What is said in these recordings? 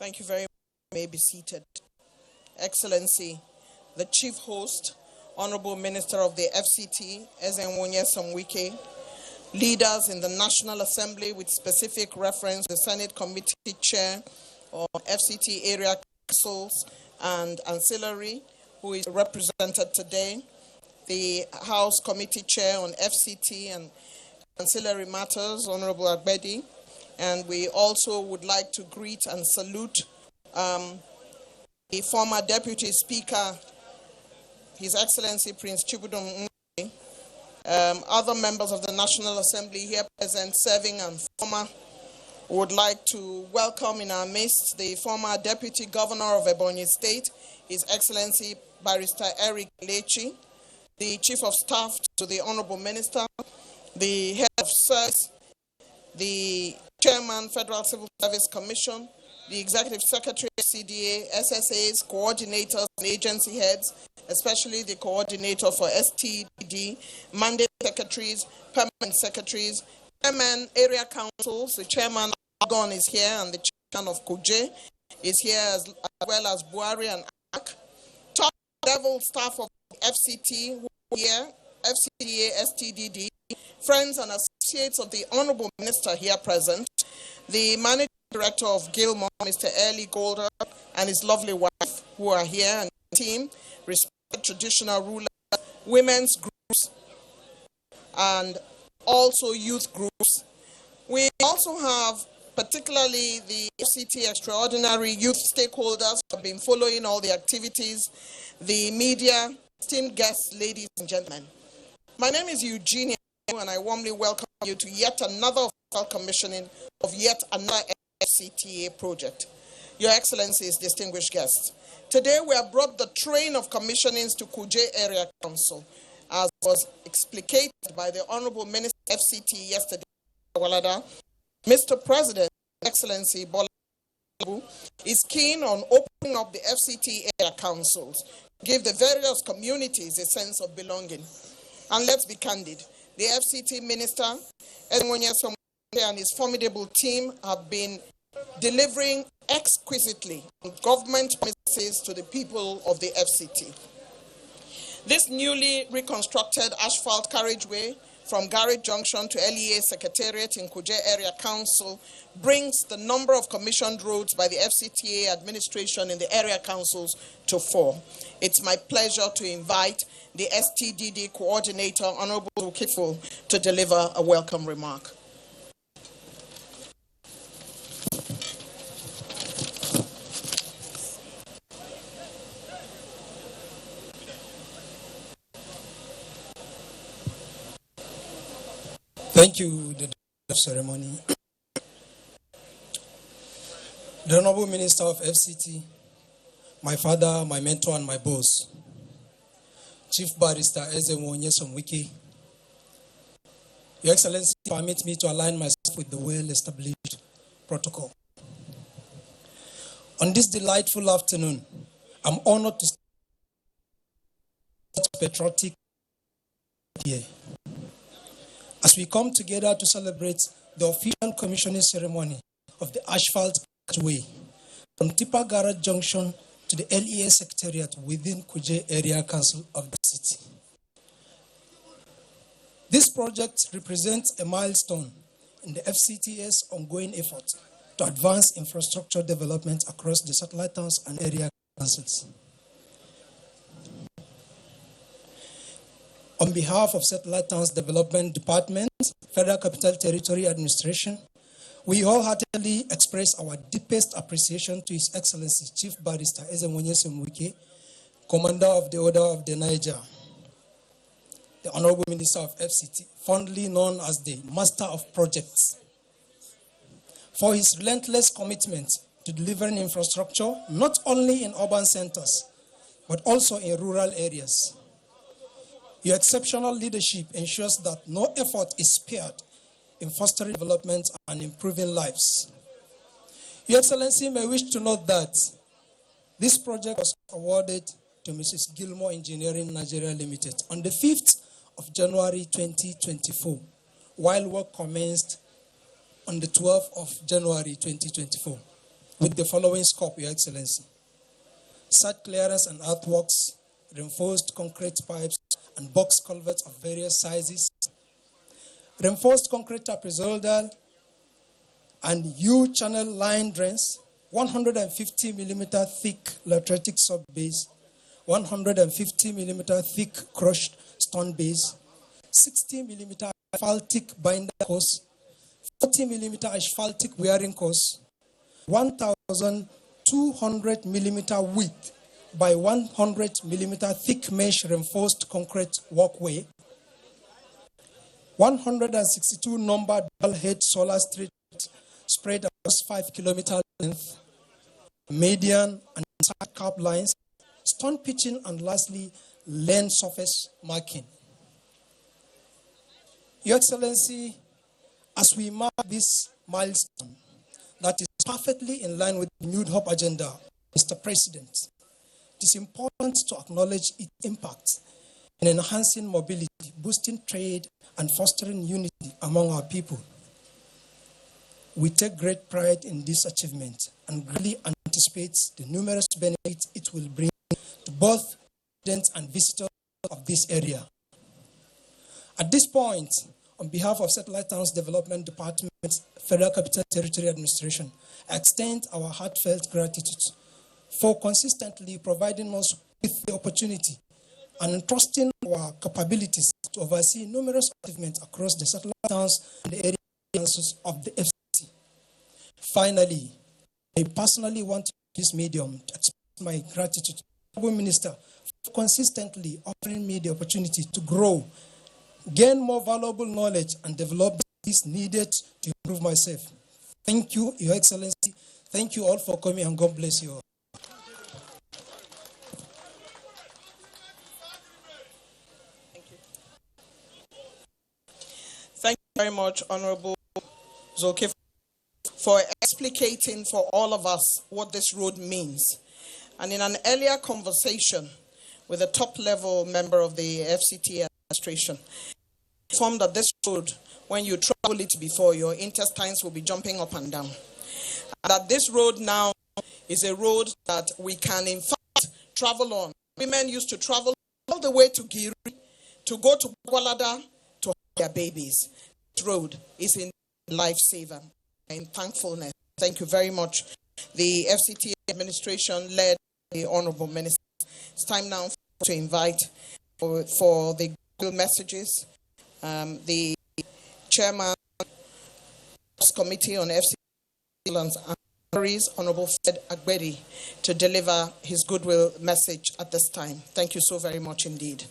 Thank you very much. You may be seated. Excellency, the Chief Host, Honorable Minister of the FCT, Ezenwonye Samwike, leaders in the National Assembly with specific reference to the Senate Committee Chair or FCT area councils and ancillary, who is represented today, the House Committee Chair on FCT and ancillary matters, Honorable Agbedi, and we also would like to greet and salute the former Deputy Speaker, His Excellency Prince Chibudum Nweke, other members of the National Assembly here present, serving and former. Would like to welcome in our midst the former Deputy Governor of Ebonyi State, His Excellency Barrister Eric Lechi, the Chief of Staff to the Honorable Minister, the Head of Service, the Chairman, Federal Civil Service Commission, the Executive Secretary, CDA, SSAs, coordinators, and agency heads, especially the coordinator for STDD, mandate secretaries, permanent secretaries, chairman, area councils, the chairman Agon is here, and the chairman of Kuje is here, as well as Buhari and AK. Top level staff of FCT who are here, FCDA, STDD, friends and associates of the Honorable Minister here present, the Managing Director of Gilmore, Mr. Early Golder, and his lovely wife who are here, and the team, respected traditional rulers, women's groups, and also youth groups. We also have particularly the FCT extraordinary youth stakeholders who have been following all the activities, the media, esteemed guests, ladies and gentlemen. My name is Eugenia, and I warmly welcome you to yet another official commissioning of yet another FCTA project. Your Excellencies, distinguished guests, today we have brought the train of commissionings to Kuje Area Council, as was explicated by the Honorable Minister of FCT yesterday, Walada. Mr. President, Excellency Bola is keen on opening up the FCT area councils, give the various communities a sense of belonging. And let's be candid, the FCT Minister, Ezenwonye Samwike, and his formidable team have been delivering exquisitely on government promises to the people of the FCT. This newly reconstructed asphalt carriageway from Carriage Junction to LEA Secretariat in Kuje Area Council brings the number of commissioned roads by the FCTA administration in the area councils to 4. It's my pleasure to invite the STDD coordinator, Honorable Ukifo, to deliver a welcome remark. Thank you, the ceremony. The Honorable Minister of FCT, my father, my mentor, and my boss, Chief Barrister Ezenwonye Samwike. Your Excellency, permit me to align myself with the well-established protocol. On this delightful afternoon, I'm honored to start patriotic here, as we come together to celebrate the official commissioning ceremony of the Asphalt Way from Tipa Garage Junction to the LEA Secretariat within Kuje Area Council of the city. This project represents a milestone in the FCT's ongoing effort to advance infrastructure development across the satellite towns and area councils. On behalf of Satellite Towns Development Department, Federal Capital Territory Administration, we wholeheartedly express our deepest appreciation to His Excellency Chief Barrister Ezenwonye Samwike, Commander of the Order of the Niger, the Honorable Minister of FCT, fondly known as the Master of Projects, for his relentless commitment to delivering infrastructure not only in urban centers, but also in rural areas. Your exceptional leadership ensures that no effort is spared in fostering development and improving lives. Your Excellency may wish to note that this project was awarded to Mrs. Gilmore Engineering Nigeria Limited on the 5th of January 2024, while work commenced on the 12th of January 2024. with the following scope, Your Excellency: site clearance and earthworks, reinforced concrete pipes and box culverts of various sizes, reinforced concrete trapezoidal and U-channel line drains, 150 millimeter thick lateritic sub-base, 150 millimeter thick crushed stone base, 60 millimeter asphaltic binder course, 40 millimeter asphaltic wearing course, 1,200 millimeter width by 100 millimeter thick mesh reinforced concrete walkway, 162 number dual head solar street spread across 5 kilometer length, median and side cap lines, stone pitching, and lastly, lane surface marking. Your Excellency, as we mark this milestone that is perfectly in line with the New Hope agenda, Mr. President, it is important to acknowledge its impact in enhancing mobility, boosting trade, and fostering unity among our people. We take great pride in this achievement and greatly anticipate the numerous benefits it will bring to both residents and visitors of this area. At this point, on behalf of Satellite Towns Development Department, Federal Capital Territory Administration, I extend our heartfelt gratitude for consistently providing us with the opportunity and entrusting our capabilities to oversee numerous achievements across the satellite towns and the areas of the FCT. Finally, I personally want to use this medium to express my gratitude to the Honorable Minister for consistently offering me the opportunity to grow, gain more valuable knowledge, and develop this needed to improve myself. Thank you, Your Excellency. Thank you all for coming, and God bless you all. Thank you very much, Honorable Zoke, for explicating for all of us what this road means. And in an earlier conversation with a top-level member of the FCT administration, informed that this road, when you travel it before, your intestines will be jumping up and down. And that this road now is a road that we can, in fact, travel on. Women used to travel all the way to Giri to go to Gwalada to have their babies. This road is a lifesaver. In thankfulness, thank you very much. The FCT administration led the Honorable Minister. It's time now to invite for the Google messages the chairman of the committee on FCT and Honorable Fred Agbedi, to deliver his goodwill message at this time. Thank you so very much indeed.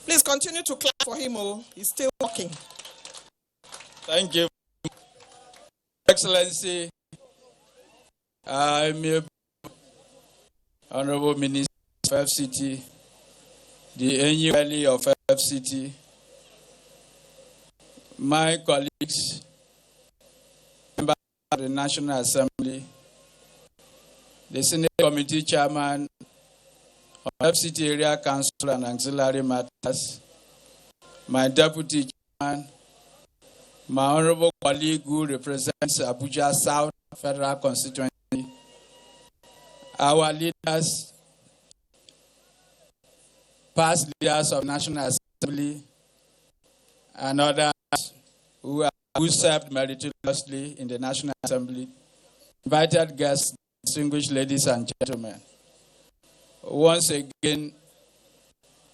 Please continue to clap for him. He's still walking. Thank you, Excellency. I'm Honorable Minister of FCT, the NULE of FCT, my colleagues, members of the National Assembly, the Senate Committee Chairman of FCT Area Council and Auxiliary Matters, my Deputy Chairman, my honorable colleague who represents Abuja South Federal Constituency, our leaders, past leaders of National Assembly, and others who served meritoriously in the National Assembly, invited guests, distinguished ladies and gentlemen. Once again,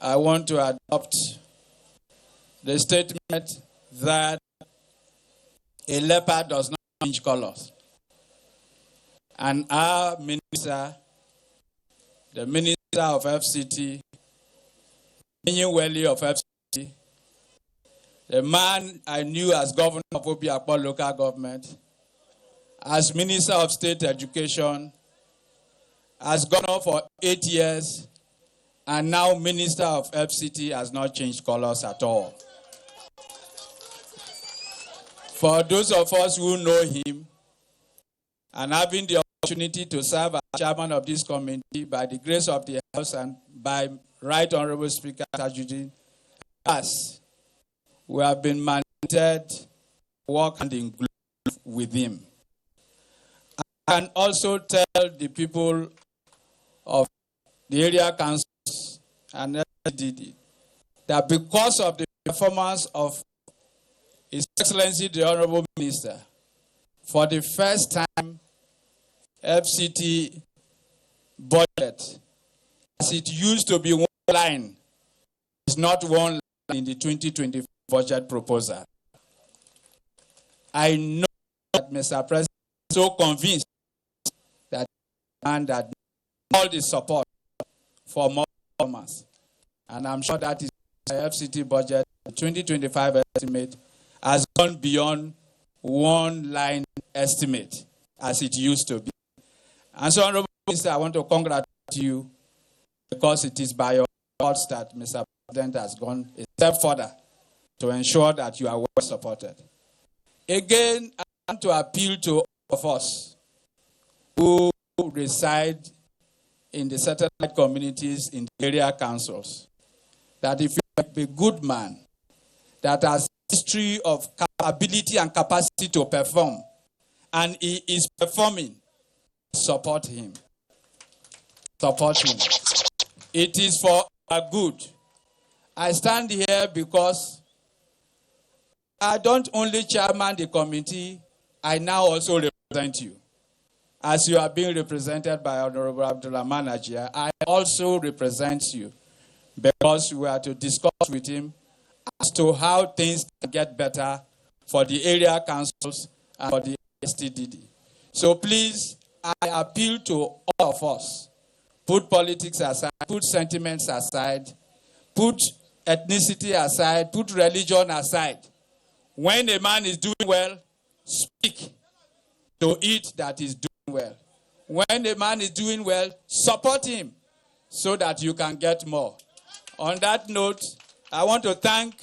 I want to adopt the statement that a leopard does not change colors. And our minister, the minister of FCT, Inauguration of FCT, the man I knew as governor of Obiakpo local government, as minister of state education, as governor for 8 years, and now minister of FCT, has not changed colors at all. For those of us who know him, and having the opportunity to serve as chairman of this committee by the grace of the House and by Right Honorable Speaker Tajuddin, us, we have been mandated to work hand in glove with him. I can also tell the people of the area councils and LEA that because of the performance of His Excellency the Honorable Minister, for the first time, FCT budget, as it used to be one line, is not one line in the 2024 budget proposal. I know that Mr. President is so convinced that all the support for more performance. And I'm sure that is the FCT budget, the 2025 estimate, has gone beyond one line estimate as it used to be. And so, Honorable Minister, I want to congratulate you because it is by your efforts that Mr. President has gone a step further to ensure that you are well supported. Again, I want to appeal to all of us who reside in the satellite communities in the area councils that if you are a good man that has history of ability and capacity to perform, and he is performing, support him. Support him. It is for our good. I stand here because I don't only chairman the committee, I now also represent you. As you are being represented by Honorable Abdulrahman Ajia, I also represent you because we are to discuss with him as to how things can get better for the area councils and for the STDD. So please, I appeal to all of us, put politics aside, put sentiments aside, put ethnicity aside, put religion aside. When a man is doing well, speak to it that is doing well. When a man is doing well, support him so that you can get more. On that note, I want to thank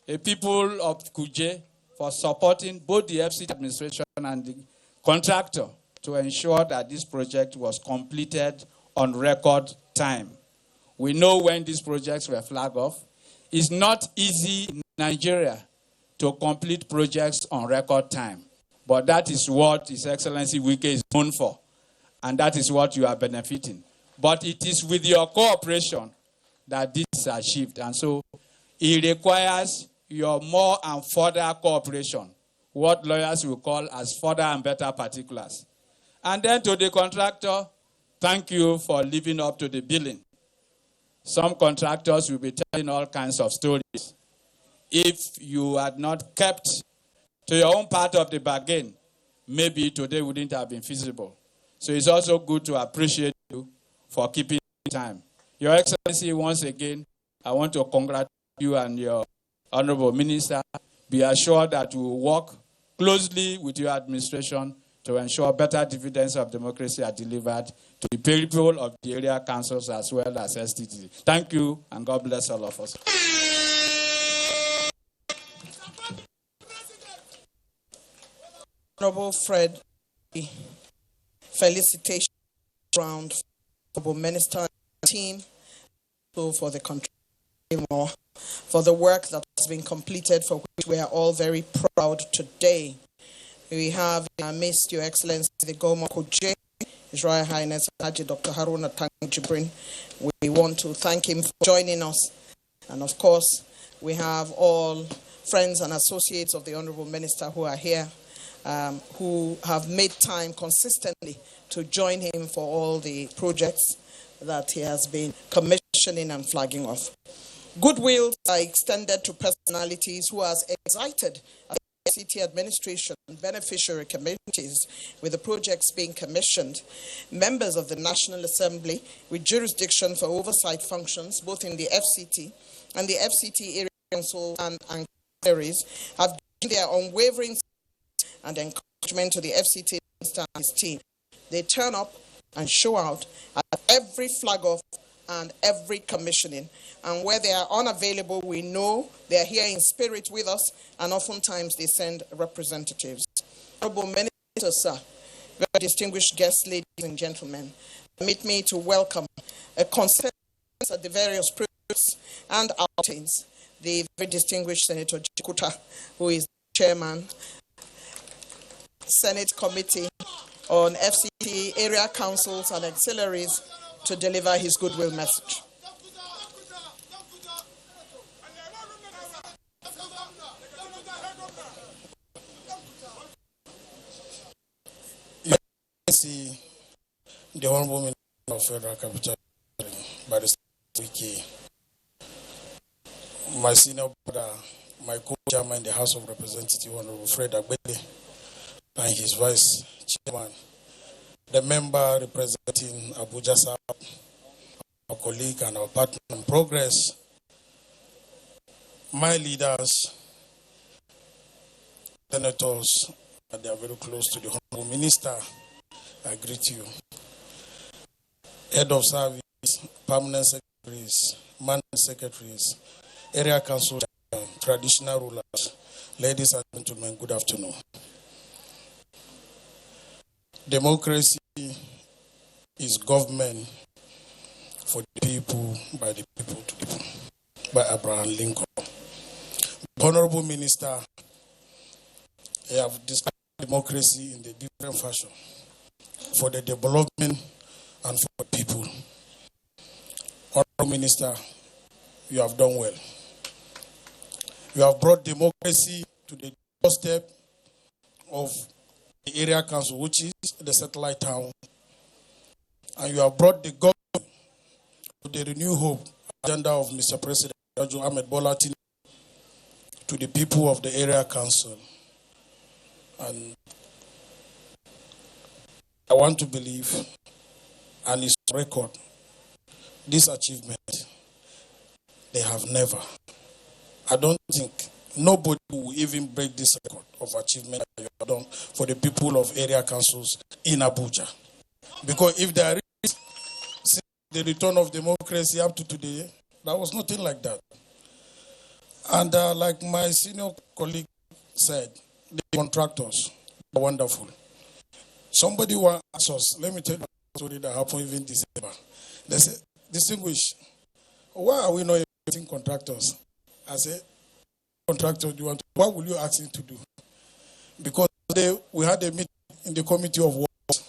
the people of Kuje for supporting both the FCT administration and the contractor to ensure that this project was completed on record time. We know when these projects were flagged off. It's not easy in Nigeria to complete projects on record time. But that is what His Excellency Wike is known for. And that is what you are benefiting. But it is with your cooperation that this is achieved. And so it requires your more and further cooperation, what lawyers will call as further and better particulars. And then to the contractor, thank you for living up to the billing. Some contractors will be telling all kinds of stories. If you had not kept to your own part of the bargain, maybe today wouldn't have been feasible. So it's also good to appreciate you for keeping time. Your Excellency, once again, I want to congratulate you and your Honorable Minister. Be assured that we will work closely with your administration to ensure better dividends of democracy are delivered to the people of the area councils as well as STT. Thank you, and God bless all of us. Honorable Fred, felicitations round Honorable Minister and team for the country for the work that has been completed, for which we are all very proud today. We have in our midst, Your Excellency, the Goma Kuje, His Royal Highness Haji Dr. Haruna Jibrin. We want to thank him for joining us. And of course, we have all friends and associates of the Honorable Minister who are here, who have made time consistently to join him for all the projects that he has been commissioning and flagging off. Goodwill are extended to personalities who are excited at the city administration and beneficiary communities with the projects being commissioned, members of the National Assembly with jurisdiction for oversight functions, both in the FCT and the FCT area council and Carriage, have given their unwavering and encouragement to the FCT minister and his team. They turn up and show out at every flag off and every commissioning. And where they are unavailable, we know they are here in spirit with us, and oftentimes they send representatives. Honorable Minister, sir, very distinguished guests, ladies and gentlemen, permit me to welcome a consensus at the various projects and outings, the very distinguished Senator Jikuta, who is the chairman, Senate Committee on FCT, area councils and auxiliaries to deliver his goodwill message. See the Honorable Minister of Federal Capital by the week, my senior brother, my co-chairman in the House of Representatives, Honorable Fred Agbede, and his vice chairman, the member representing Abuja South, our colleague and our partner in progress, my leaders, senators, and they are very close to the Honorable Minister. I greet you. Head of service, permanent secretaries, managing secretaries, area council, traditional rulers, ladies and gentlemen, good afternoon. Democracy is government for the people, by the people, to the people, by Abraham Lincoln. Honorable Minister, I have discussed democracy in the different fashion, for the development and for the people. Honorable Minister, you have done well. You have brought democracy to the doorstep of the area council, which is the satellite town. And you have brought the government to the Renew Hope agenda of Mr. President Ahmed Bola Tinubu to the people of the area council. And I want to believe, and it's record, this achievement, they have never. I don't think nobody will even break this record of achievement that you have done for the people of area councils in Abuja. Because if there is the return of democracy up to today, there was nothing like that. And like my senior colleague said, the contractors are wonderful. Somebody will ask us, let me tell you a story that happened even this December. They say, distinguish, why are we not getting contractors? I said, contractor, what will you ask him to do? Because today we had a meeting in the Committee of Works.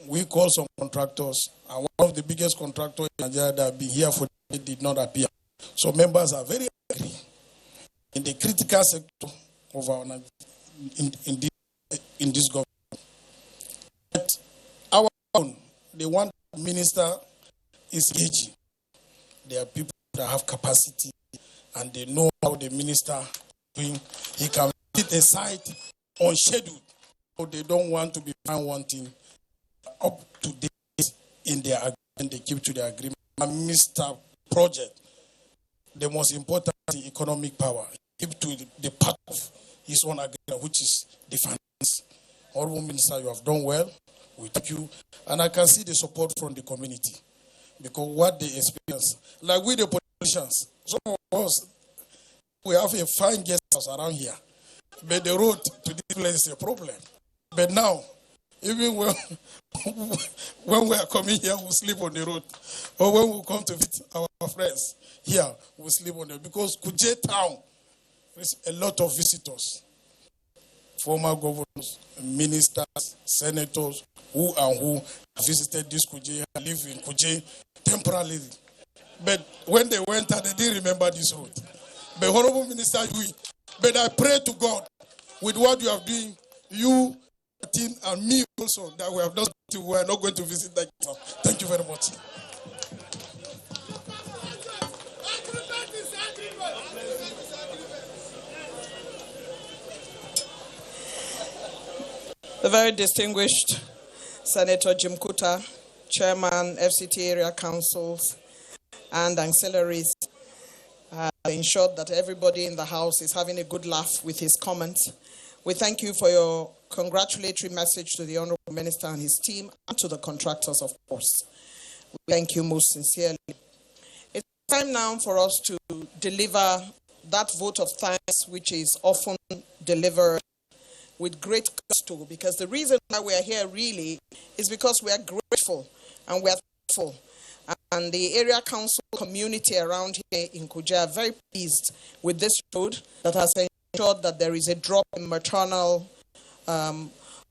We called some contractors, and one of the biggest contractors in Nigeria that have been here for days did not appear. So members are very angry in the critical sector of our in this government. But our own, the one minister is aging. There are people that have capacity and they know how the minister doing. He can sit aside on schedule, so they don't want to be found wanting up to date in their agreement. They keep to their agreement. And Mr. Project, the most important is economic power. Keep to the part of his own agreement, which is the finance. Honorable Minister, you have done well. We thank you. And I can see the support from the community. Because what they experience, like we the politicians, some of us, we have a fine guest house around here. But the road to this place is a problem. But now, even when we are coming here, we sleep on the road. Or when we come to visit our friends here, we sleep on the road. Because Kuje town, there's a lot of visitors. Former governors, ministers, senators, who visited this Kuje, live in Kuje temporarily. But when they went out, they didn't remember this road. But Honorable Minister, but I pray to God, with what you have doing, you, team, and me also, that we are not going to visit that. Thank you very much. The very distinguished Senator Jim Kuta, Chairman, FCT Area Councils and Auxiliaries, ensured that everybody in the House is having a good laugh with his comments. We thank you for your congratulatory message to the Honorable Minister and his team, and to the contractors, of course. We thank you most sincerely. It's time now for us to deliver that vote of thanks, which is often delivered with great gusto, because the reason why we are here really is because we are grateful and we are thankful. And the area council community around here in Kuje are very pleased with this road that has ensured that there is a drop in maternal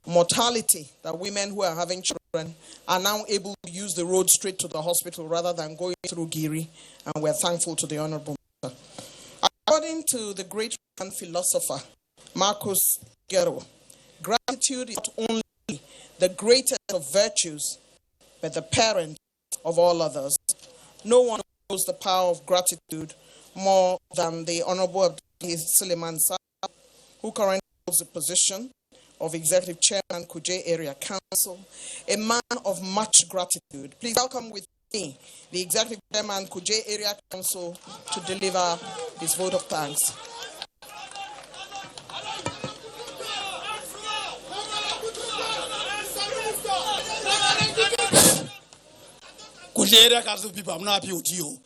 mortality, that women who are having children are now able to use the road straight to the hospital rather than going through Giri, and we're thankful to the Honorable Minister. According to the great philosopher Marcus Guerrero, gratitude is not only the greatest of virtues, but the parent of all others. No one knows the power of gratitude more than the Honorable Suleiman Sa, who currently holds the position of Executive Chairman, Kuje Area Council, a man of much gratitude. Please welcome with me the Executive Chairman, Kuje Area Council, to deliver his vote of thanks. Kuje Area Council people, I'm not happy with you.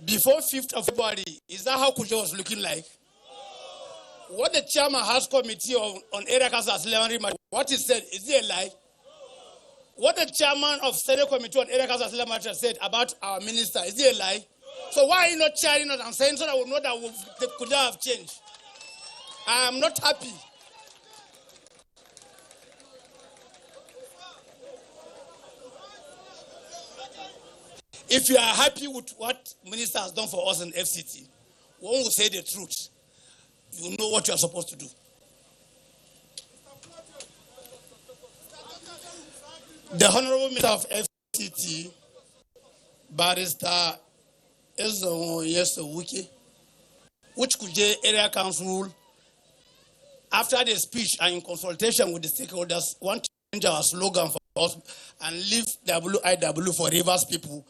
Before 5th of February, is that how Kuje was looking like? What the chairman has committee on area council has what he said, is it a lie? What the chairman of Senate committee on area council has said about our minister, is it a lie? So why are you not chairing us and saying so that we know that they could have changed? I am not happy. If you are happy with what minister has done for us in FCT, one will say the truth. You know what you are supposed to do. The Honorable Minister of FCT, Barrister Wiki, which Kuje Area Council, after the speech and in consultation with the stakeholders, want to change our slogan for us and leave WIW for Rivers people,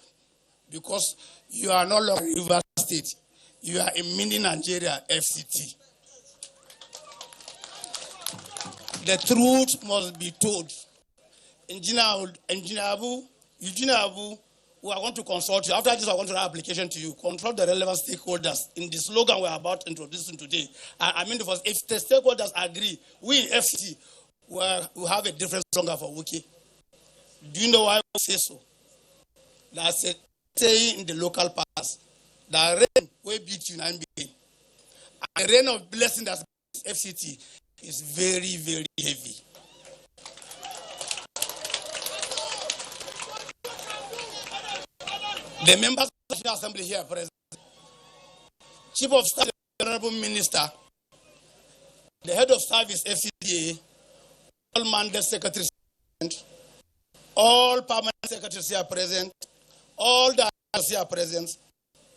because you are no longer Rivers State. You are a mini Nigeria FCT. The truth must be told. Engineer Abu, we are going to consult you. After this, we are going to have application to you. Consult the relevant stakeholders in the slogan we are about to introduce today. If the stakeholders agree, we in FCT will have a different slogan for Wiki. Do you know why we say so? That's a saying in the local past. The rain will beat you and be. A rain of blessing that's FCT is very, very heavy. The members of the National Assembly here present, Chief of Staff, the Honorable Minister, the Head of Service, FCDA, all mandate secretaries, all permanent secretaries here present, all the others here present,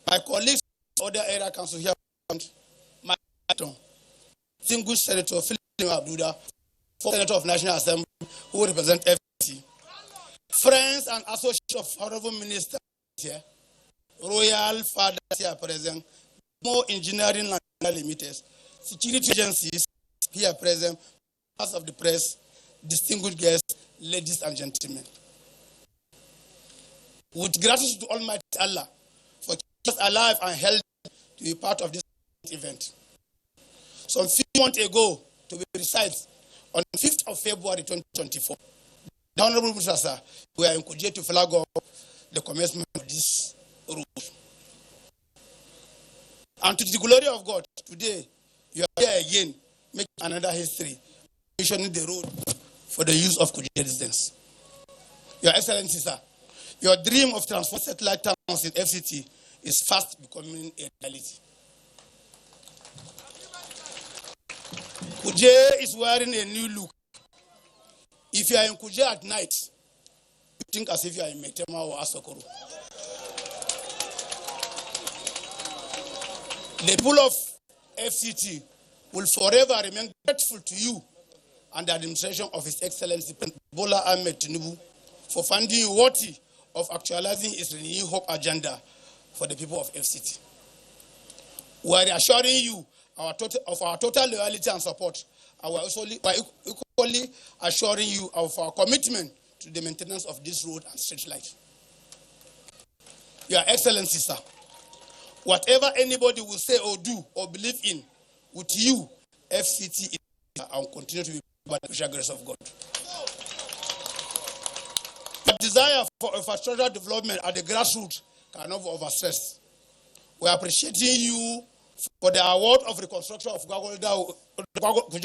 my colleagues, other area council here present, my distinguished Senator Philip Abuja, Senator of National Assembly, who represent FCT, friends and associates of Honorable Minister here, Royal Fathers here present, more engineering and limited, security agencies here present, members of the press, distinguished guests, ladies and gentlemen. With gratitude to Almighty Allah for keeping us alive and healthy to be part of this event. Some few months ago, to be precise, on the 5th of February 2024, the Honorable Minister, we are encouraged to flag off the commencement of this route. And to the glory of God, today, you are here again, making another history, missioning the road for the use of Kuje residents. Your Excellency, sir, your dream of transforming satellite towns in FCT is fast becoming a reality. Kuje is wearing a new look. If you are in Kuje at night, you think as if you are in Metema or Asokoro. The people of FCT will forever remain grateful to you and the administration of His Excellency Bola Ahmed Tinubu for finding you worthy of actualizing his renewed hope agenda for the people of FCT. We are assuring you of our total loyalty and support. And we are equally assuring you of our commitment to the maintenance of this road and street light. Your Excellency, sir, whatever anybody will say or do or believe in, with you, FCT is and will continue to be by the special grace of God. The desire for infrastructural development at the grassroots cannot be overstressed. We are appreciating you for the award of reconstruction of Kuje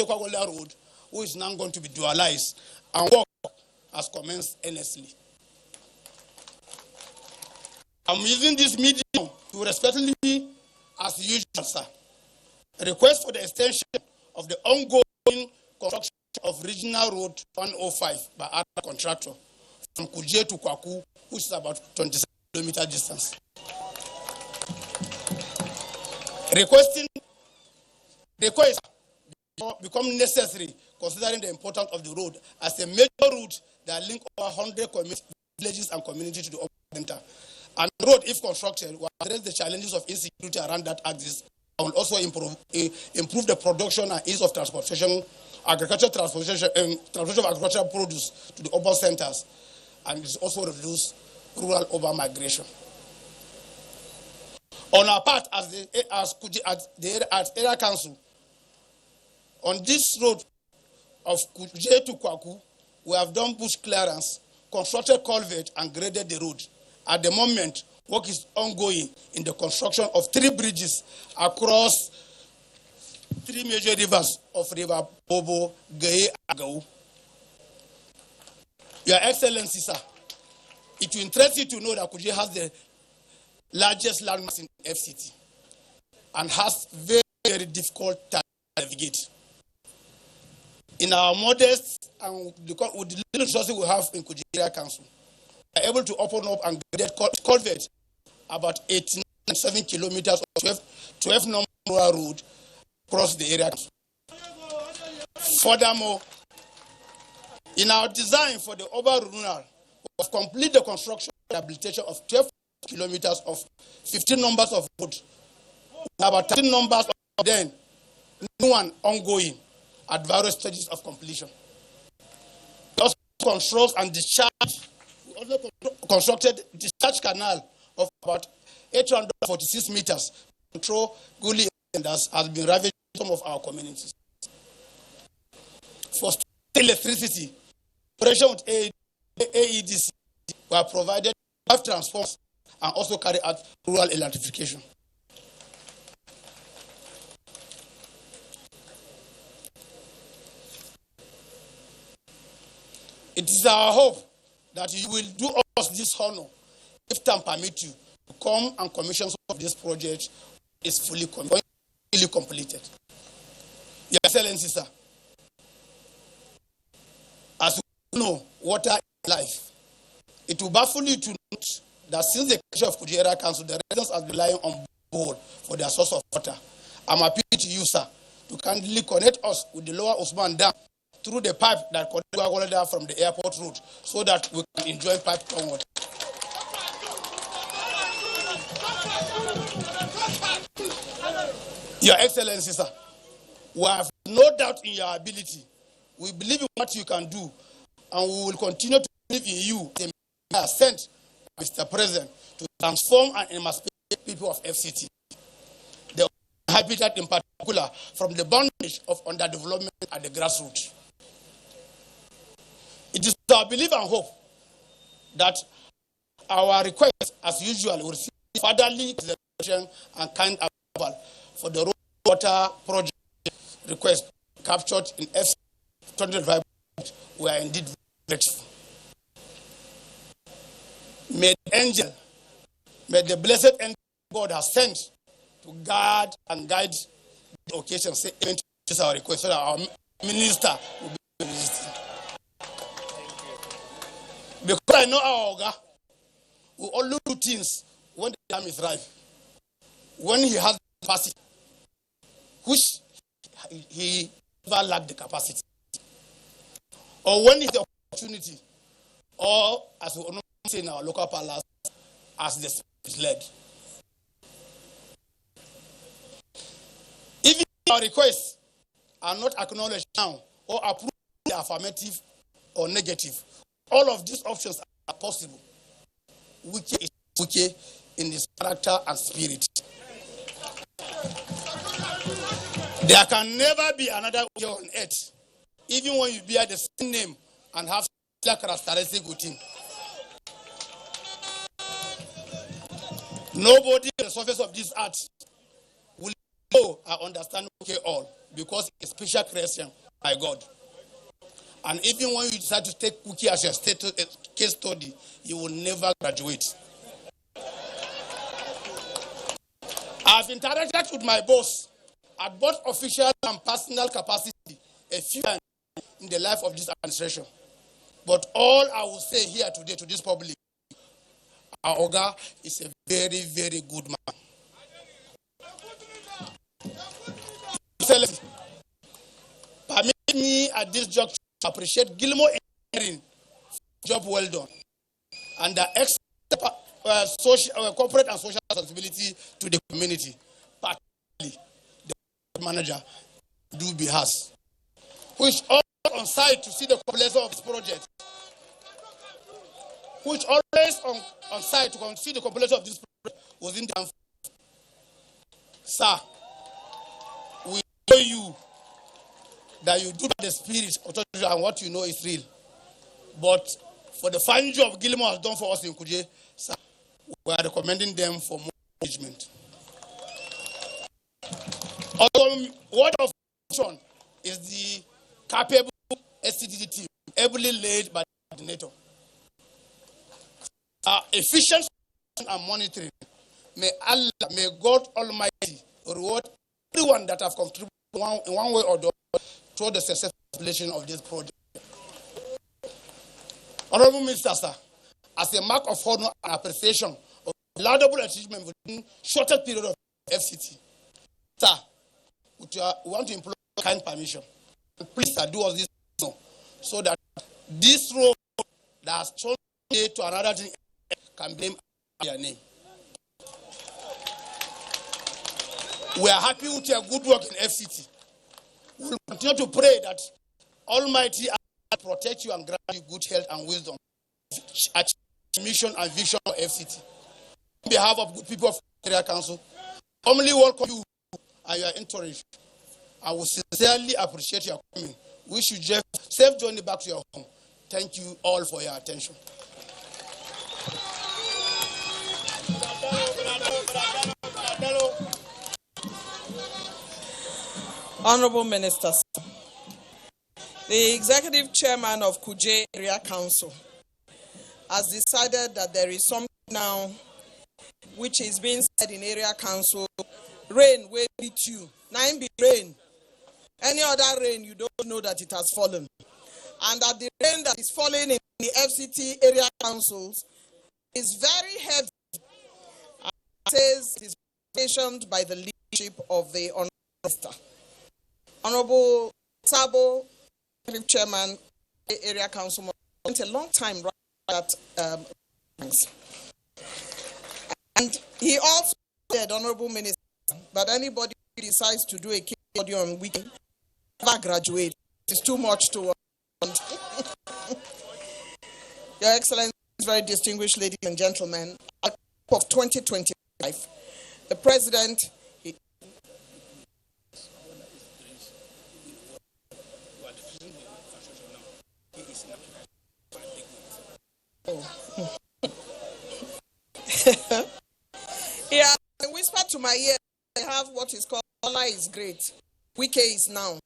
Kwagolda Road, who is now going to be dualized, and work has commenced earnestly. I'm using this medium to respectfully, as usual, sir, request for the extension of the ongoing construction of Regional Road 105 by other contractor from Kuje to Kwaku, which is about 27 kilometer distance. Request become necessary considering the importance of the road as a major route that links over 100 villages and communities to the urban center. And the road, if constructed, will address the challenges of insecurity around that axis and will also improve the production and ease of transportation, transportation of agricultural produce to the urban centers, and it also reduce rural urban migration. On our part, as area council, on this road of Kuje to Kwaku, we have done bush clearance, constructed culvert, and graded the road. At the moment, work is ongoing in the construction of 3 bridges across 3 major rivers of River Bobo, Gaye, and Gau. Your Excellency, sir, it will interest you to know that Kuje has the largest landmass in FCT and has very, very difficult time to navigate. In our modest and with the little resources we have in Kuje Area Council, we are able to open up and grade culvert about 87 kilometers of 12 number road across the area. Furthermore, in our design for the urban rural, we have completed the construction and rehabilitation of 12 kilometers of 15 numbers of road. About 13 numbers of them, new one ongoing at various stages of completion. We also constructed discharge canal of about 846 meters. Control Guli has been ravaging some of our communities. For electricity, operation with AEDC were provided 5 transformers and also carry out rural electrification. It is our hope that you will do us this honor, if time permit you, to come and commission some of this project is fully completed. Your Excellency, sir, as you know, water is life. It will baffle you to note that since the creation of Kuje Area Council, the residents are relying on board for their source of water. I'm appealing to you, sir, to kindly connect us with the Lower Usman Dam through the pipe that connects from the airport route so that we can enjoy pipeline water. Your Excellency, sir, we have no doubt in your ability. We believe in what you can do, and we will continue to believe in you, the sent Mr. President, to transform and emancipate people of FCT, the habitat in particular, from the bondage of underdevelopment at the grassroots. It is our belief and hope that our request, as usual, will receive fatherly consideration and kind approval for the road water project request captured in F25. We are indeed grateful. May the blessed angel God has sent to guard and guide the occasion say amen to this our request so that our minister will be resisting. Because I know our Oga will only do things when the time is right. When he has the capacity, which he never lacked the capacity. Or when it's the opportunity, or as we say in our local palace, as the Spirit is led. If our requests are not acknowledged now or approved in the affirmative or negative, all of these options are possible. Wike is Wike in his character and spirit. There can never be another Wike on earth, even when you bear the same name and have similar characteristics with him. Nobody on the surface of this earth will know or understand Wike all because it's a special creation by God. And even when you decide to take Kuki as your case study, you will never graduate. I've interacted with my boss at both official and personal capacity a few times in the life of this administration. But all I will say here today to this public, our Oga is a very, very good man. Excellency, permit me at this juncture to appreciate Gilmore Engineering job well done and the excellent corporate and social responsibility to the community, particularly the manager, Dubi has, which all on site to see the completion of this project, which always on site to see the completion of this project was in the Sir, we know you that you do by the spirit of authority and what you know is real. But for the fine job Gilmore has done for us in Kuje, sir, we are recommending them for more management. Also, what of function is the capable SCTD team, ably led by the coordinator. Efficient and monitoring. May Allah, may God Almighty reward everyone that have contributed in one way or the other toward the successful completion of this project. Honorable Minister, sir, as a mark of honor and appreciation of laudable achievement within shortest period of FCT, sir, we want to implore kind permission. Please, sir, do us this so that this road that has turned to another thing can blame your name. We are happy with your good work in FCT. We will continue to pray that Almighty Allah protect you and grant you good health and wisdom. Achieve mission and vision of FCT. On behalf of good people of Area Council, humbly welcome you and your entourage. I will sincerely appreciate your coming. Wish you safe journey back to your home. Thank you all for your attention. Honorable Ministers, the Executive Chairman of Kuje Area Council has decided that there is something now which is being said in Area Council, rain will beat you. Nine be rain. Any other rain, you don't know that it has fallen. And that the rain that is falling in the FCT Area Councils is very heavy. And it says it is occasioned by the leadership of the Honorable Minister. Honorable Sabo, Executive Chairman, Area Council, spent a long time right at and he also said, Honorable Minister, that anybody who decides to do a case study on weekend never graduate. It's too much to want. Your Excellency, very distinguished ladies and gentlemen, at the of 2025, the President yeah, whispered to my ear, they have what is called Allah is great, Wike is now.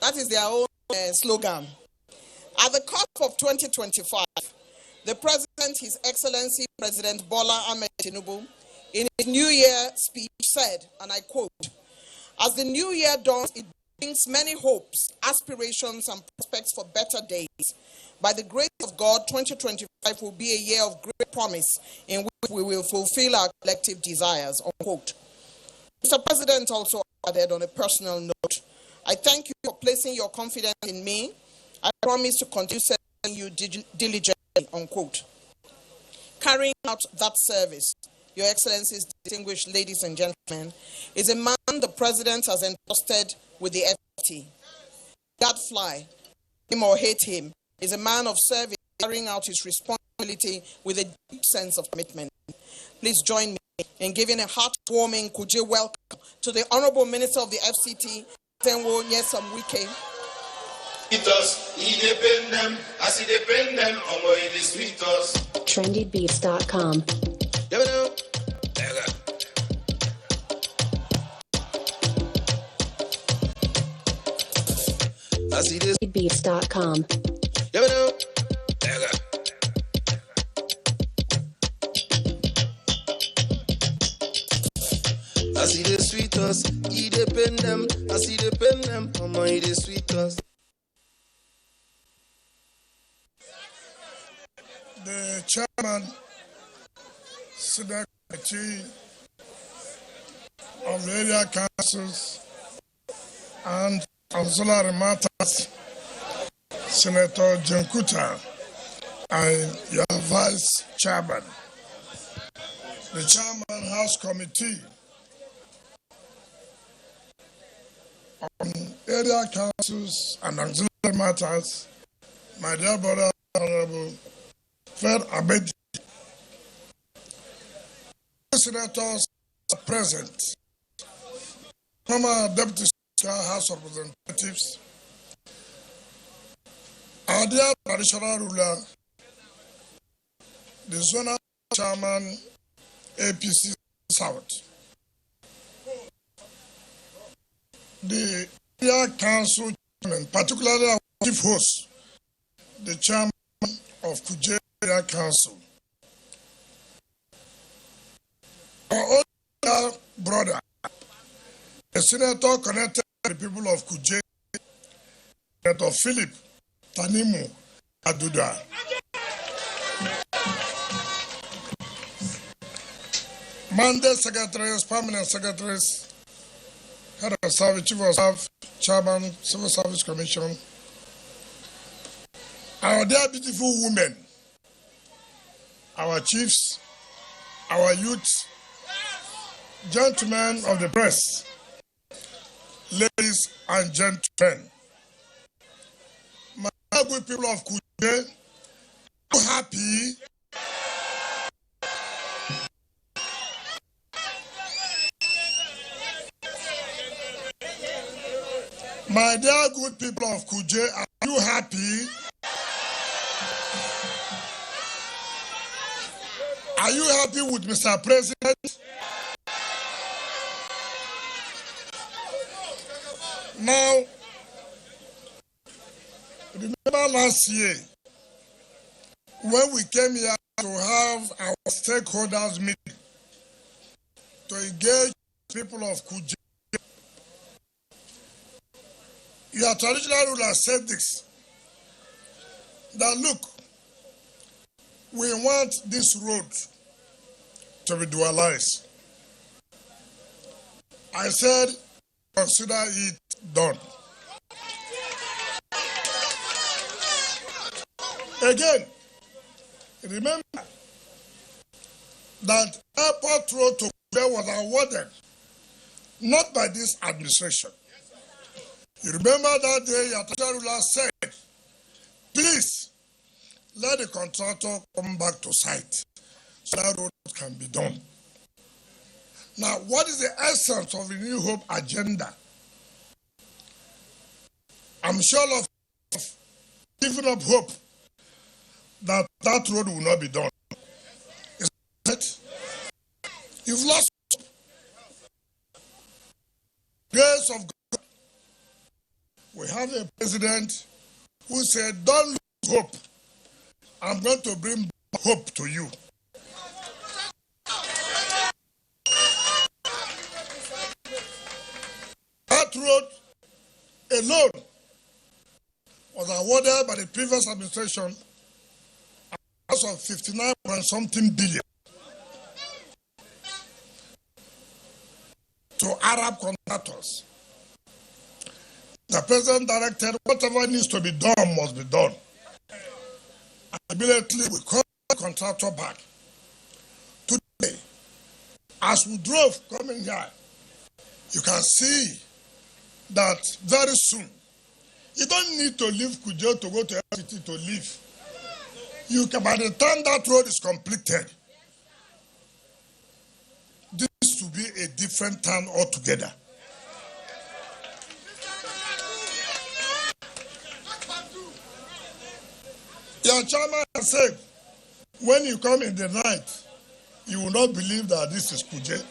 That is their own slogan. At the cusp of 2025, the President, His Excellency President Bola Ahmed Tinubu, in his New Year speech said, and I quote, "As the new year dawns, it brings many hopes, aspirations, and prospects for better days. By the grace of God, 2025 will be a year of great promise in which we will fulfill our collective desires," unquote. Mr. President also added on a personal note, "I thank you for placing your confidence in me. I promise to continue serving you diligently," unquote. Carrying out that service, Your Excellencies, distinguished ladies and gentlemen, is a man the President has entrusted with the FT. Gadfly, him or hate him, is a man of service carrying out his responsibility with a deep sense of commitment. Please join me in giving a heartwarming Kuje welcome to the Honorable Minister of the FCT, Tenwo Nyesam Wike. trendybeats.com. Beats.com. I see the sweet us, he dey pen them. I see the pen them, come on, he dey sweet us. The chairman, Secretariat of the area councils and auxiliary matters, Senator Junction, and your vice chairman, the chairman house committee on area councils and auxiliary matters, my dear brother, Honorable Fred Abedi. Senators are present. Former Deputy Speaker, House of Representatives, our dear traditional ruler, the zonal chairman, APC South, the area council chairman, particularly our chief host, the chairman of Kuje Area Council, our older brother, a senator connected to the people of Kuje, Senator Philip Tanimu Aduda. Mandate secretaries, permanent secretaries, head of service, chief of staff, chairman, civil service commission, our dear beautiful women, our chiefs, our youth, gentlemen of the press, ladies and gentlemen, my good people of Kuje, I'm happy my dear good people of Kuje, are you happy? Are you happy with Mr. President? Now, remember last year when we came here to have our stakeholders meeting to engage people of Kuje. Your traditional ruler said this, that look, we want this road to be dualized. I said, consider it done. Again, remember that airport road to Kuje was awarded not by this administration. You remember that day your traditional ruler said, please, let the contractor come back to site so that road can be done. Now, what is the essence of the New Hope agenda? I'm sure of giving up hope that that road will not be done. Is it? You've lost hope. Grace of God. We have a president who said, don't lose hope. I'm going to bring hope to you. That road alone was awarded by the previous administration as of 59 point something billion to Arab contractors. The president directed whatever needs to be done must be done. Immediately we call the contractor back. Today, as we drove coming here, you can see that very soon, you don't need to leave Kuje to go to FCT to live. You can, by the time that road is completed, this will be a different town altogether. Your chairman has said, when you come in the night, you will not believe that this is Kuje.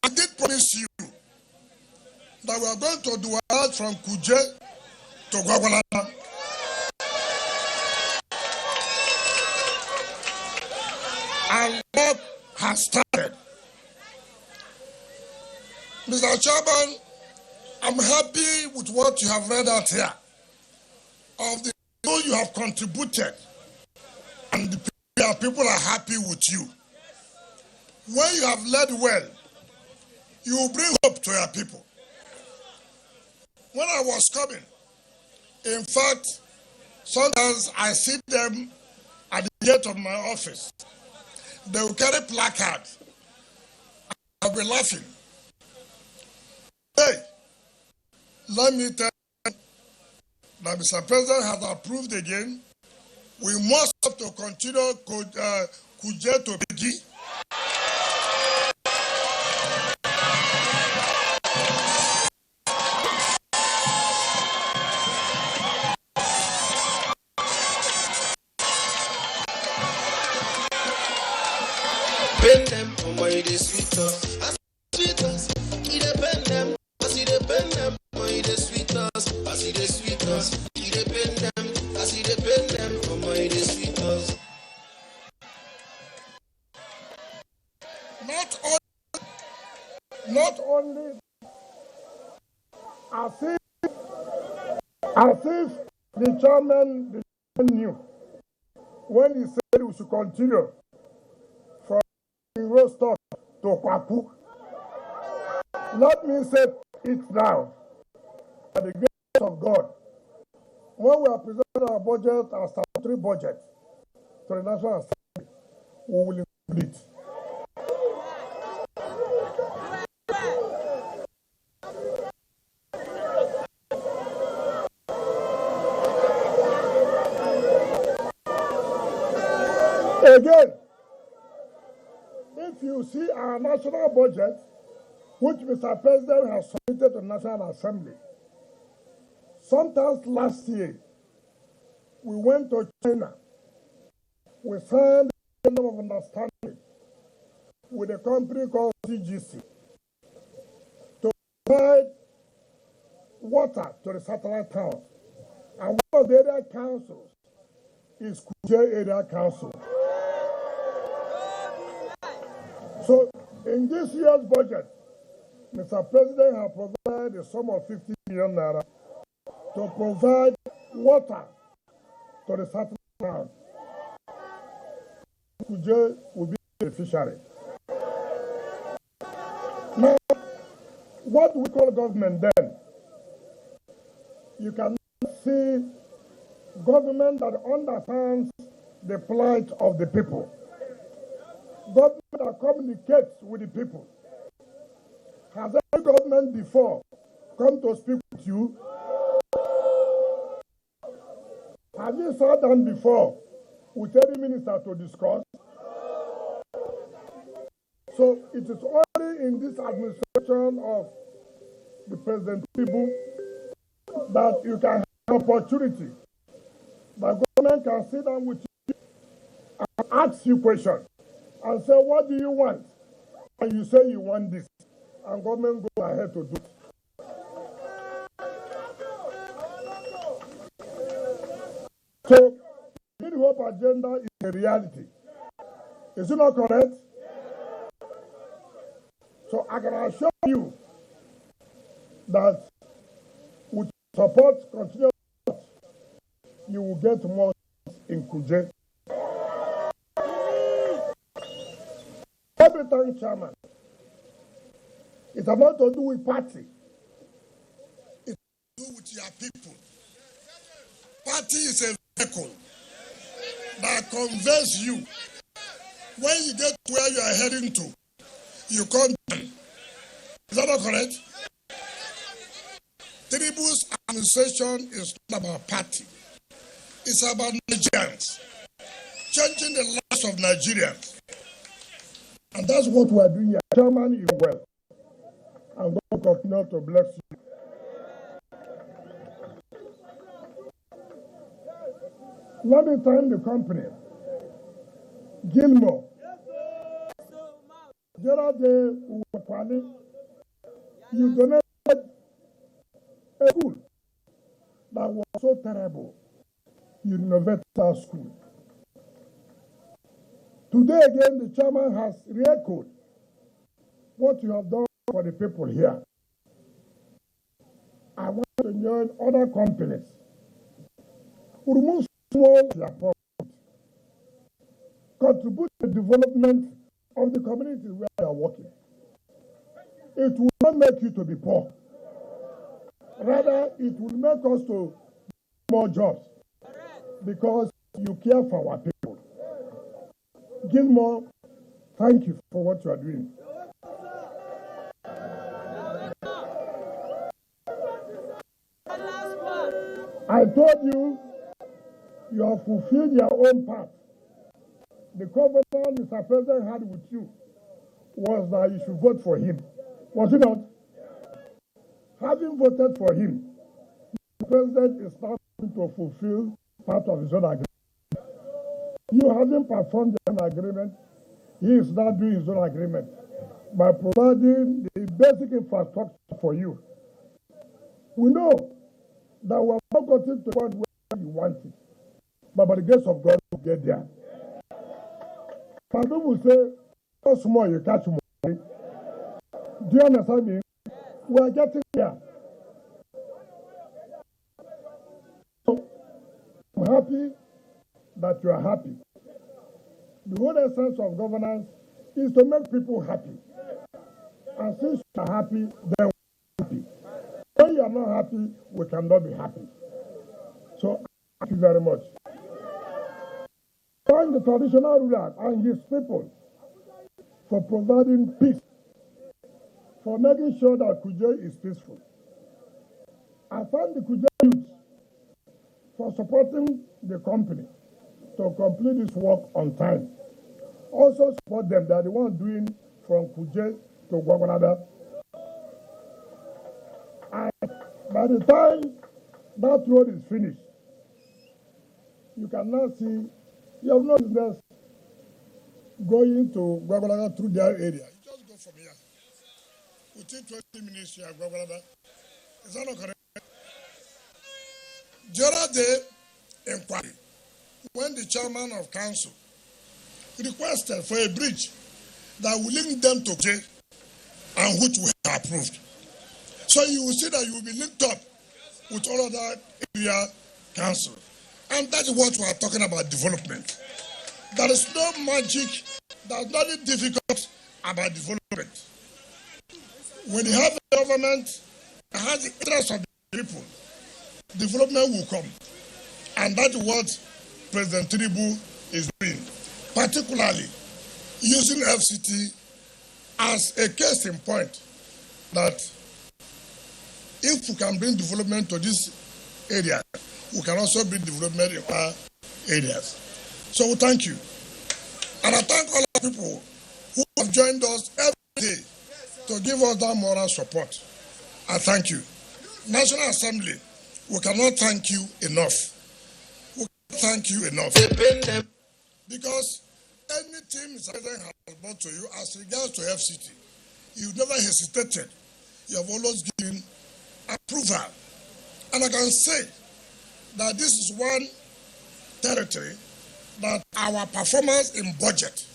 I did promise you that we are going to do it from Kuje to Gwagwalada. And work has started. Mr. Chairman, I'm happy with what you have read out here of the people you have contributed, and the people are happy with you. When you have led well, you will bring hope to your people. When I was coming, in fact, sometimes I see them at the gate of my office. They will carry placards. I'll be laughing. Hey, let me tell you that Mr. President has approved again. We must have to continue Kuje to Bigi. Pen them, oh my, they sweet us. As sweet us, it depend them. As it depend them, oh my, they sweet us. As it sweet us, it depend them. As it depend them, oh my, they sweet us. Not only as if the chairman knew when he said we should continue from Rostock to Kwaku. Let me say it now, by the grace of God, when we are presenting our budget, our statutory budget to the National Assembly, we will include it. Again, if you see our national budget, which Mr. President has submitted to the National Assembly, sometimes last year, we went to China. We signed a memorandum of understanding with a company called CGC to provide water to the satellite towns. And one of the area councils is Kuje Area Council. So, in this year's budget, Mr. President has provided a sum of 50 million naira to provide water to the satellite town. Kuje will be a beneficiary. Now, what we call government then, you can see government that understands the plight of the people. Government that communicates with the people. Has any government before come to speak with you? Have you sat down before with any minister to discuss? So it is only in this administration of the President Tinubu that you can have opportunity. The government can sit down with you and ask you questions and say, what do you want? And you say you want this. And government go ahead to do it. So, the New Hope agenda is a reality. Is it not correct? So I can assure you that with support, continuous support, you will get more in Kuje. Every time, Chairman, it has not to do with party. It has to do with your people. Party is a vehicle that conveys you. When you get to where you are heading to, you come down. Is that not correct? Tinubu's administration is not about party. It's about Nigerians. Changing the lives of Nigerians. And that's what we are doing here. Chairman, you well. And God will continue to bless you. Let me thank the company. Gilmore. The other day, you donated a school that was so terrible, University School. Today again, the chairman has re-echoed what you have done for the people here. I want to join other companies who remove small their profit, contribute to the development of the community where they are working. It will not make you to be poor. Rather, it will make us to do more jobs because you care for our people. Gilmore, thank you for what you are doing. I told you, you have fulfilled your own part. The covenant Mr. President had with you was that you should vote for him. Was it not? Having voted for him, the President is starting to fulfill part of his own agreement. You haven't performed the own agreement, he is not doing his own agreement by providing the basic infrastructure for you. We know that we have not gotten to the point where you want it, but by the grace of God, we'll get there. Some people say, so small you catch more. Do you understand me? We are getting there. So, I'm happy that you are happy. The whole essence of governance is to make people happy. And since you are happy, then we are happy. When you are not happy, we cannot be happy. So, thank you very much. Thank the traditional ruler and his people for providing peace, for making sure that Kuje is peaceful. I thank the Kuje youth for supporting the company to complete this work on time. Also support them, they are the ones doing from Kuje to Gwagwalada. And by the time that road is finished, you can now see, you have no business going to Gwagwalada through their area. You just go from here. Within 20 minutes, you are Gwagwalada. Is that not correct? The other day, inquiry, when the chairman of council requested for a bridge that will link them to J and which we have approved. So you will see that you will be linked up with all of that area council. And that's what we are talking about, development. There is no magic, there's nothing difficult about development. When you have a government that has the interest of the people, development will come. And that's what President Tinubu is doing, particularly using FCT as a case in point that if we can bring development to this area, we can also bring development in our areas. So thank you. And I thank all the people who have joined us every day to give us that moral support. I thank you. National Assembly, we cannot thank you enough. We cannot thank you enough. Because anything Mr. President has brought to you as regards to FCT, you've never hesitated. You have always given approval. And I can say that this is one territory that our performance in budget,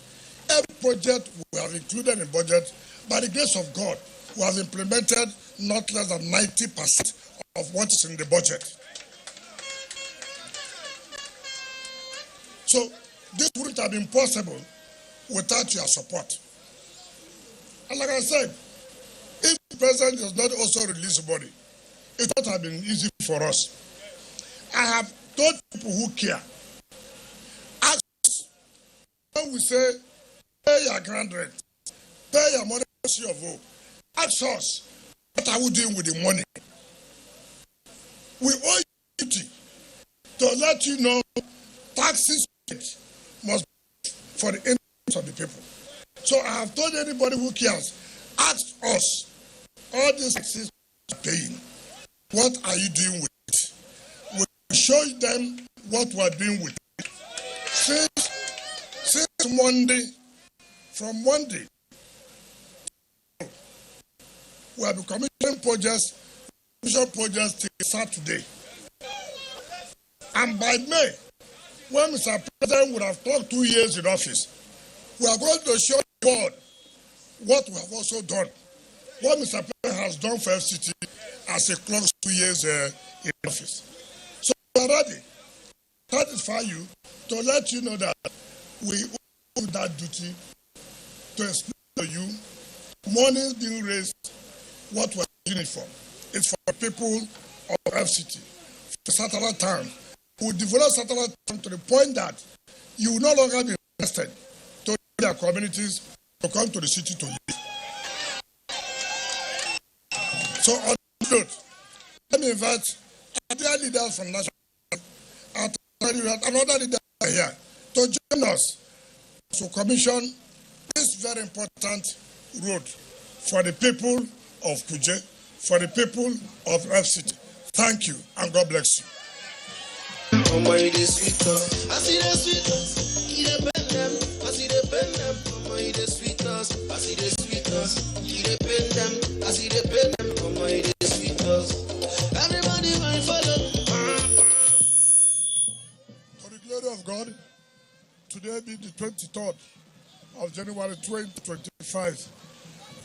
every project we have included in budget, by the grace of God, we have implemented not less than 90% of what is in the budget. So this wouldn't have been possible without your support. And like I said, if the president does not also release money, it would have been easy for us. I have told people who care, ask us, when we say, pay your grand rent, pay your money of vote, ask us, what are we doing with the money? We owe you duty to let you know taxes must be for the interest of the people. So I have told anybody who cares, ask us, all these taxes are paying, what are you doing with it? We show them what we are doing with it. Since Monday, from Monday, we have been commissioning projects Bishop project till Saturday. And by May, when Mr. President would have clocked 2 years in office, we are going to show the world what we have also done. What Mr. President has done for FCT as he clocks 2 years in office. So we are ready to satisfy you, to let you know that we owe that duty to explain to you money is being raised, what we're using it for. It's for the people of FCT. For Satellite Town, we will develop Satellite Town to the point that you will no longer be requested to their communities to come to the city to live. So on that note, let me invite other leaders from national and another leader here to join us to commission this very important road for the people of Kuje, for the people of FCT. Thank you, and God bless you. For the glory of God, today being the 23rd of January 2025,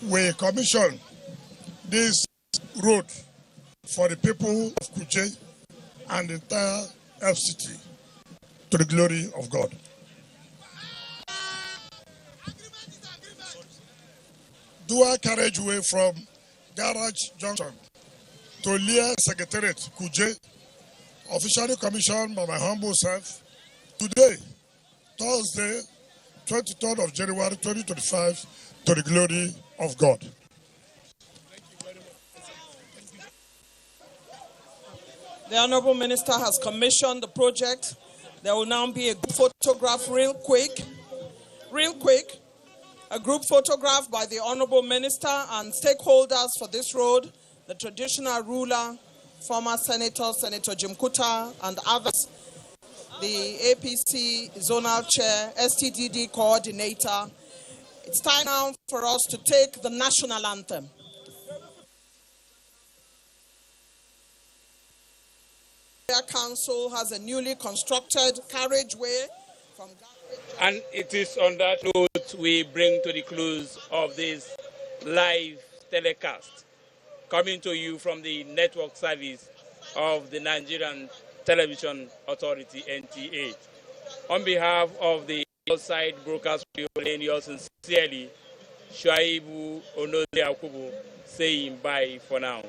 we commission this road for the people of Kuje and the entire FCT to the glory of God. Dual carriageway from Garage Junction to LEA Secretariat, Kuje, officially commissioned by my humble self today, Thursday, 23rd of January 2025, to the glory of God. The Honorable Minister has commissioned the project. There will now be a group photograph real quick. A group photograph by the Honorable Minister and stakeholders for this road, the traditional ruler, former Senator Jim Kuta, and others, the APC Zonal Chair, STDD Coordinator. It's time now for us to take the national anthem. The Council has a newly constructed carriageway from And it is on that note we bring to the close of this live telecast, coming to you from the network service of the Nigerian Television Authority, NTA. On behalf of the outside broadcast yours sincerely, Shuaibu Onoze Akubu, saying bye for now.